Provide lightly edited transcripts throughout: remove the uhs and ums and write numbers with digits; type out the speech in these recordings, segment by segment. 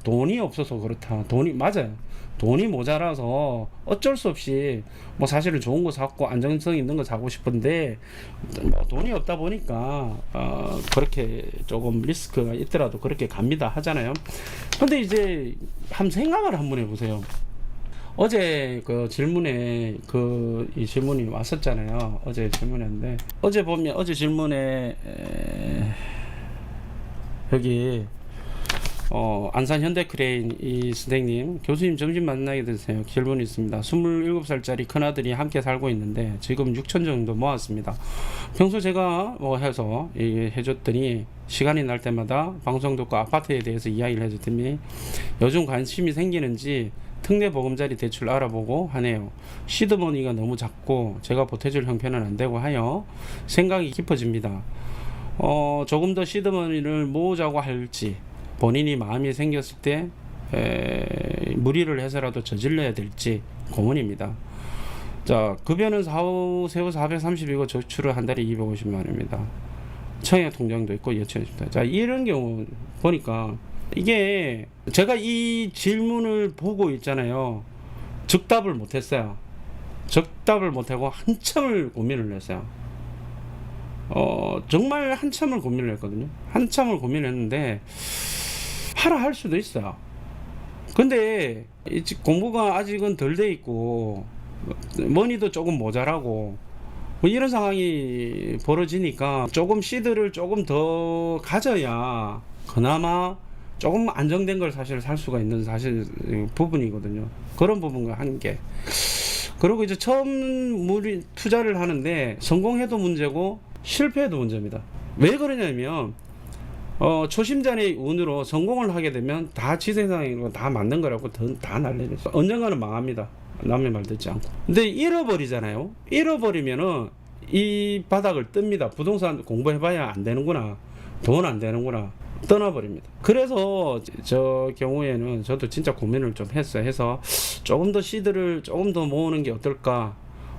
돈이 없어서 그렇다. 돈이 맞아요. 돈이 모자라서 어쩔 수 없이 뭐 사실은 좋은 거 사고 안정성 있는 거 사고 싶은데 뭐 돈이 없다 보니까 그렇게 조금 리스크가 있더라도 그렇게 갑니다 하잖아요. 근데 이제 한번 생각을 한번 해보세요. 어제 그 질문에 이 질문이 왔었잖아요. 어제 질문했는데 어제 보면 어제 질문에 여기 안산 현대크레인 이 선생님, 교수님 점심 만나게 되세요. 질문이 있습니다. 27살짜리 큰아들이 함께 살고 있는데 지금 6천 정도 모았습니다. 평소 제가 뭐 해서 해줬더니 시간이 날 때마다 방송 듣고 아파트에 대해서 이야기를 해줬더니 요즘 관심이 생기는지 특례보금자리 대출 알아보고 하네요. 시드머니가 너무 작고 제가 보태줄 형편은 안 되고 하여 생각이 깊어집니다. 조금 더 시드머니를 모으자고 할지 본인이 마음이 생겼을 때 무리를 해서라도 저질러야 될지 고민입니다. 자, 급여는 세후 430이고 저축을 한 달에 250만원입니다. 청약 통장도 있고 여체입니다. 자, 이런 경우 보니까 이게 제가 이 질문을 보고 있잖아요. 즉답을 못했어요. 즉답을 못하고 한참을 고민을 했어요. 정말 한참을 고민을 했거든요. 한참을 고민했는데 하라 할 수도 있어요. 근데 공부가 아직은 덜 돼 있고 머니도 조금 모자라고 뭐 이런 상황이 벌어지니까 조금 시드를 조금 더 가져야 그나마 조금 안정된 걸 사실 살 수가 있는 사실 부분이거든요. 그런 부분과 한계. 그리고 이제 처음 투자를 하는데 성공해도 문제고 실패해도 문제입니다. 왜 그러냐면 초심자의 운으로 성공을 하게 되면 다 지세상이고 다 맞는 거라고 다 날리는 언젠가는 망합니다. 남의 말 듣지 않고. 근데 잃어버리잖아요. 잃어버리면은 이 바닥을 뜹니다. 부동산 공부해봐야 안 되는구나, 돈 안 되는구나, 떠나버립니다. 그래서 저 경우에는 저도 진짜 고민을 좀 했어요. 해서 조금 더 시드를 조금 더 모으는 게 어떨까.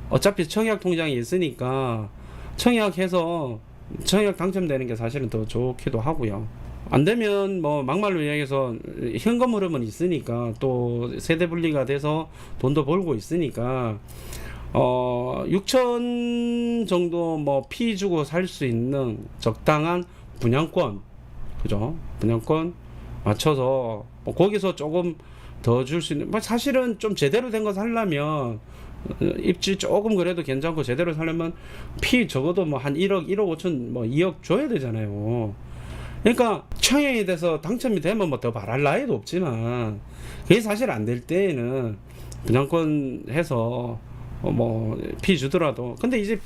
어차피 청약 통장이 있으니까 청약해서 청약 당첨되는 게 사실은 더 좋기도 하고요. 안 되면 뭐 막말로 이야기해서 현금 흐름은 있으니까 또 세대 분리가 돼서 돈도 벌고 있으니까 6천 정도 뭐 피 주고 살 수 있는 적당한 분양권, 그죠? 분양권 맞춰서 뭐 거기서 조금 더 줄 수 있는, 뭐 사실은 좀 제대로 된 거 살려면 입지 조금 그래도 괜찮고 제대로 살려면 피 적어도 뭐 한 1억 5천 뭐 2억 줘야 되잖아요. 그러니까 청약이 돼서 당첨이 되면 뭐 더 바랄 나위도 없지만 그게 사실 안 될 때에는 분양권 해서 뭐 피 주더라도, 근데 이제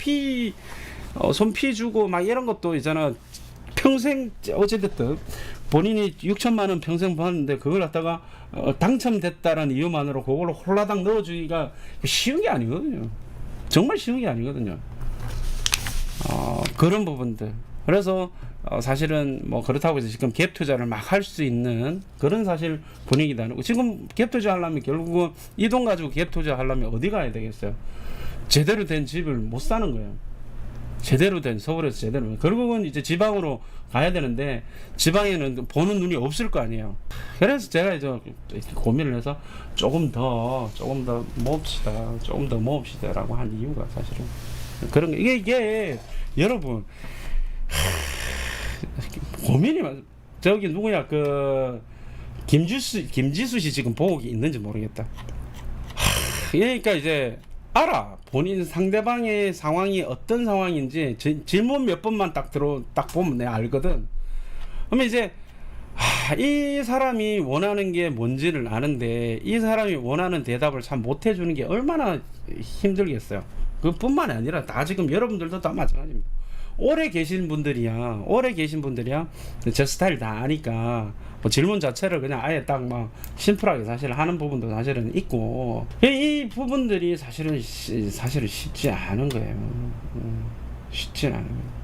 손피 주고 막 이런 것도 있잖아. 평생 어찌됐든 본인이 6천만 원 평생 받았는데 그걸 갖다가 당첨됐다라는 이유만으로 그걸로 홀라당 넣어주기가 쉬운 게 아니거든요. 정말 쉬운 게 아니거든요. 그런 부분들. 그래서 사실은 뭐 그렇다고 해서 지금 갭 투자를 막 할 수 있는 그런 사실 분위기도 아니고, 지금 갭 투자 하려면 결국은 이 돈 가지고 갭 투자 하려면 어디 가야 되겠어요? 제대로 된 집을 못 사는 거예요. 제대로 된 서울에서 제대로, 결국은 이제 지방으로 가야 되는데 지방에는 보는 눈이 없을 거 아니에요. 그래서 제가 이제 고민을 해서 조금 더 모읍시다라고 한 이유가 사실은 그런 거. 이게 여러분 고민이 많. 저기 누구야, 그 김지수 씨 지금 보고 있는지 모르겠다. 그러니까 이제 알아. 본인 상대방의 상황이 어떤 상황인지 질문 몇 번만 딱 보면 내가 알거든. 그러면 이제 이 사람이 원하는 게 뭔지를 아는데 이 사람이 원하는 대답을 참 못 해주는 게 얼마나 힘들겠어요. 그뿐만 아니라 다 지금 여러분들도 다 마찬가지입니다. 오래 계신 분들이야 저 스타일 다 아니까 뭐 질문 자체를 그냥 아예 딱 막 심플하게 사실 하는 부분도 사실은 있고, 이 부분들이 사실은 쉽지 않은 거예요. 쉽지 않은 거예요.